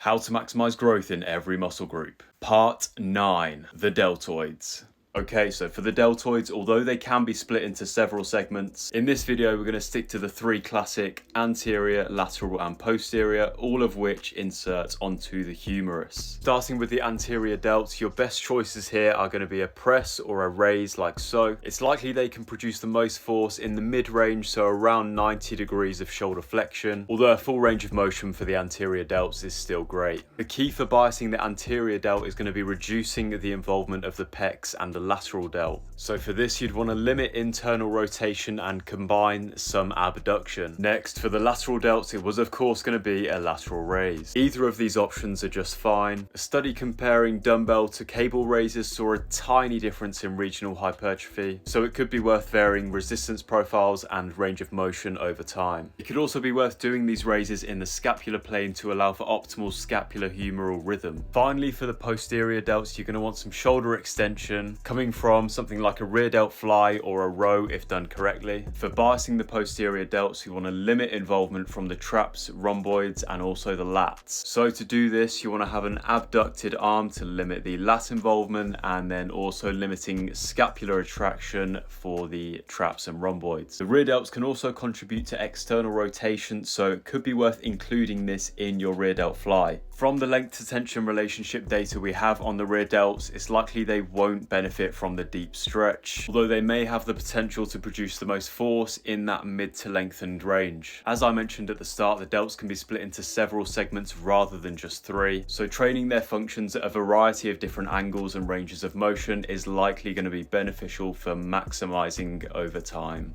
How to maximize growth in every muscle group. Part 9, the deltoids. Okay, so for the deltoids, although they can be split into several segments, in this video we're going to stick to the three classic anterior, lateral and posterior, all of which insert onto the humerus. Starting with the anterior delts, your best choices here are going to be a press or a raise like so. It's likely they can produce the most force in the mid-range, so around 90 degrees of shoulder flexion, although a full range of motion for the anterior delts is still great. The key for biasing the anterior delt is going to be reducing the involvement of the pecs and the lateral delt. So for this you'd want to limit internal rotation and combine some abduction. Next, for the lateral delts, it was of course going to be a lateral raise. Either of these options are just fine. A study comparing dumbbell to cable raises saw a tiny difference in regional hypertrophy, so it could be worth varying resistance profiles and range of motion over time. It could also be worth doing these raises in the scapular plane to allow for optimal scapulohumeral rhythm. Finally, for the posterior delts, you're going to want some shoulder extension coming from something like a rear delt fly or a row if done correctly. For biasing the posterior delts, you want to limit involvement from the traps, rhomboids and also the lats. So to do this, you want to have an abducted arm to limit the lat involvement, and then also limiting scapular attraction for the traps and rhomboids. The rear delts can also contribute to external rotation, so it could be worth including this in your rear delt fly. From the length to tension relationship data we have on the rear delts, it's likely they won't benefit from the deep stretch, although they may have the potential to produce the most force in that mid to lengthened range. As I mentioned at the start, the delts can be split into several segments rather than just three, so training their functions at a variety of different angles and ranges of motion is likely going to be beneficial for maximizing over time.